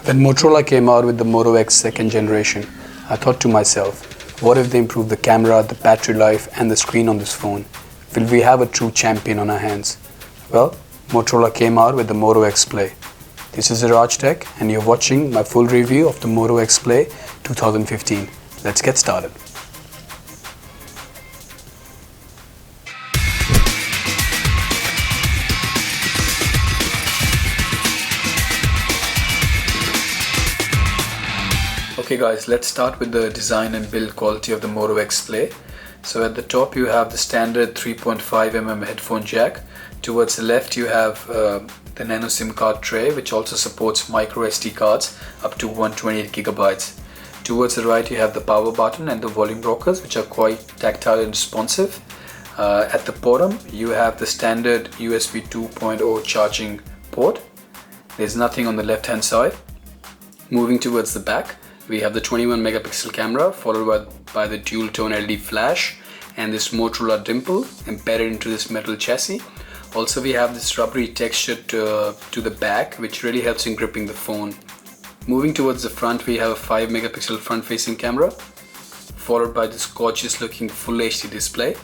When Motorola came out with the Moto X second generation, I thought to myself, what if they improve the camera, the battery life and the screen on this phone? Will we have a true champion on our hands? Well, Motorola came out with the Moto X Play. This is Raj Tech and you're watching my full review of the Moto X Play 2015. Let's get started. Okay guys, let's start with the design and build quality of the Moto X Play. So at the top you have the standard 3.5mm headphone jack. Towards the left you have the nano SIM card tray, which also supports micro SD cards up to 128GB. Towards the right you have the power button and the volume rockers, which are quite tactile and responsive. At the bottom you have the standard USB 2.0 charging port. There's nothing on the left hand side. Moving towards the back, we have the 21 megapixel camera followed by the dual tone LED flash and this Motorola dimple embedded into this metal chassis. Also we have this rubbery texture to the back, which really helps in gripping the phone. Moving towards the front, we have a 5 megapixel front facing camera followed by this gorgeous looking full HD display.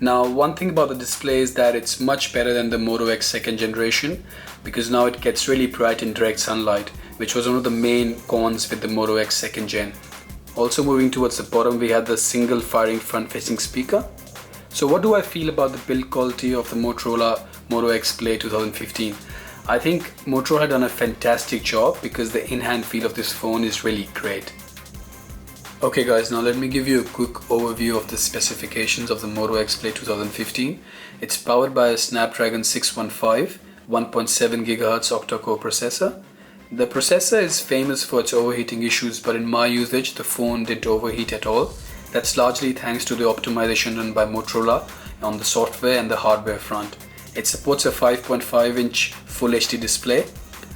Now one thing about the display is that it's much better than the Moto X second generation, because now it gets really bright in direct sunlight, which was one of the main cons with the Moto X second gen. Also moving towards the bottom, we have the single firing front facing speaker. So what do I feel about the build quality of the Motorola Moto X Play 2015? I think Motorola had done a fantastic job because the in-hand feel of this phone is really great. Okay guys, now let me give you a quick overview of the specifications of the Moto X Play 2015. It's powered by a Snapdragon 615 1.7 GHz octa-core processor. The processor is famous for its overheating issues, but in my usage the phone didn't overheat at all. That's largely thanks to the optimization done by Motorola on the software and the hardware front. It supports a 5.5-inch Full HD display.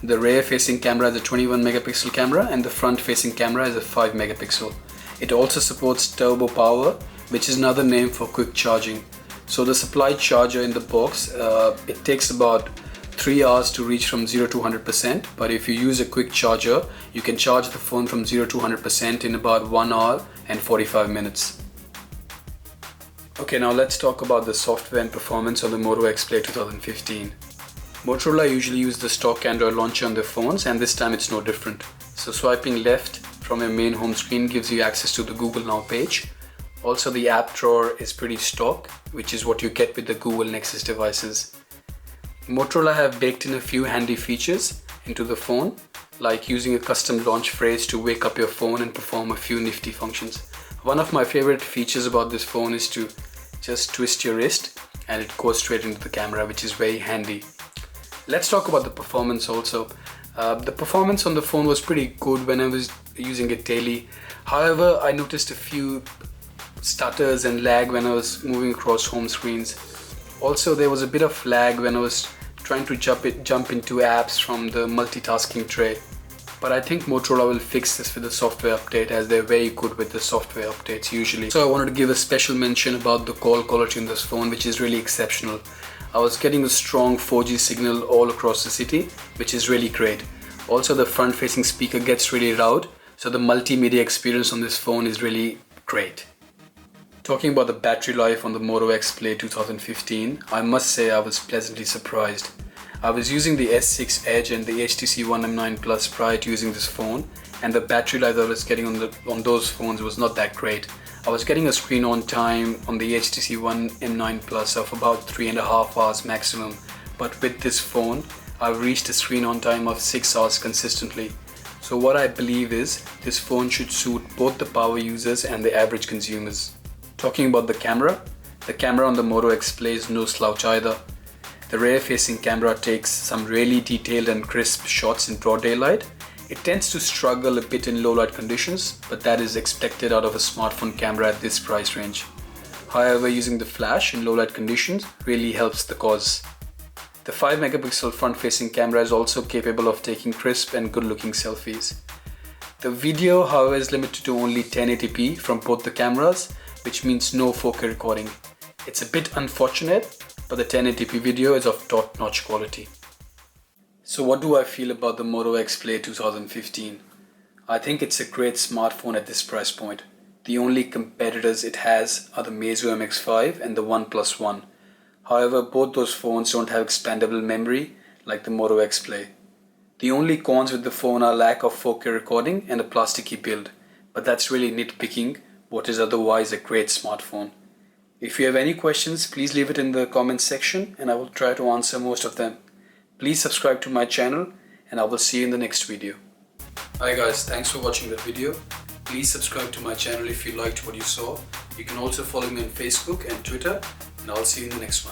The rear facing camera is a 21 megapixel camera and the front facing camera is a 5 megapixel. It also supports turbo power, which is another name for quick charging. So the supplied charger in the box, it takes about 3 hours to reach from 0 to 100%, but if you use a quick charger, you can charge the phone from 0 to 100% in about 1 hour and 45 minutes. Okay, now let's talk about the software and performance of the Moto X Play 2015. Motorola usually use the stock Android launcher on their phones, and this time it's no different. So swiping left from your main home screen gives you access to the Google Now page. Also the app drawer is pretty stock, which is what you get with the Google Nexus devices. Motorola have baked in a few handy features into the phone, like using a custom launch phrase to wake up your phone and perform a few nifty functions. One of my favorite features about this phone is to just twist your wrist and it goes straight into the camera, which is very handy. Let's talk about the performance also. The performance on the phone was pretty good when I was using it daily. However, I noticed a few stutters and lag when I was moving across home screens. Also, there was a bit of lag when I was trying to jump into apps from the multitasking tray. But I think Motorola will fix this with the software update, as they're very good with the software updates usually. So I wanted to give a special mention about the call quality in this phone, which is really exceptional. I was getting a strong 4G signal all across the city, which is really great. Also the front facing speaker gets really loud, so the multimedia experience on this phone is really great. Talking about the battery life on the Moto X Play 2015, I must say I was pleasantly surprised. I was using the S6 Edge and the HTC One M9 Plus prior to using this phone, and the battery life I was getting on those phones was not that great. I was getting a screen on time on the HTC One M9 Plus of about 3.5 hours maximum, but with this phone I've reached a screen on time of 6 hours consistently. So what I believe is this phone should suit both the power users and the average consumers. Talking about the camera on the Moto X Play is no slouch either. The rear facing camera takes some really detailed and crisp shots in broad daylight. It tends to struggle a bit in low light conditions, but that is expected out of a smartphone camera at this price range. However, using the flash in low light conditions really helps the cause. The 5 megapixel front facing camera is also capable of taking crisp and good looking selfies. The video, however, is limited to only 1080p from both the cameras, which means no 4K recording. It's a bit unfortunate, but the 1080p video is of top-notch quality. So what do I feel about the Moto X Play 2015? I think it's a great smartphone at this price point. The only competitors it has are the Meizu MX5 and the OnePlus One. However, both those phones don't have expandable memory like the Moto X Play. The only cons with the phone are lack of 4K recording and a plasticky build, but that's really nitpicking what is otherwise a great smartphone. If you have any questions, please leave it in the comments section and I will try to answer most of them. Please subscribe to my channel and I will see you in the next video. Hi guys, thanks for watching that video. Please subscribe to my channel if you liked what you saw. You can also follow me on Facebook and Twitter, and I'll see you in the next one.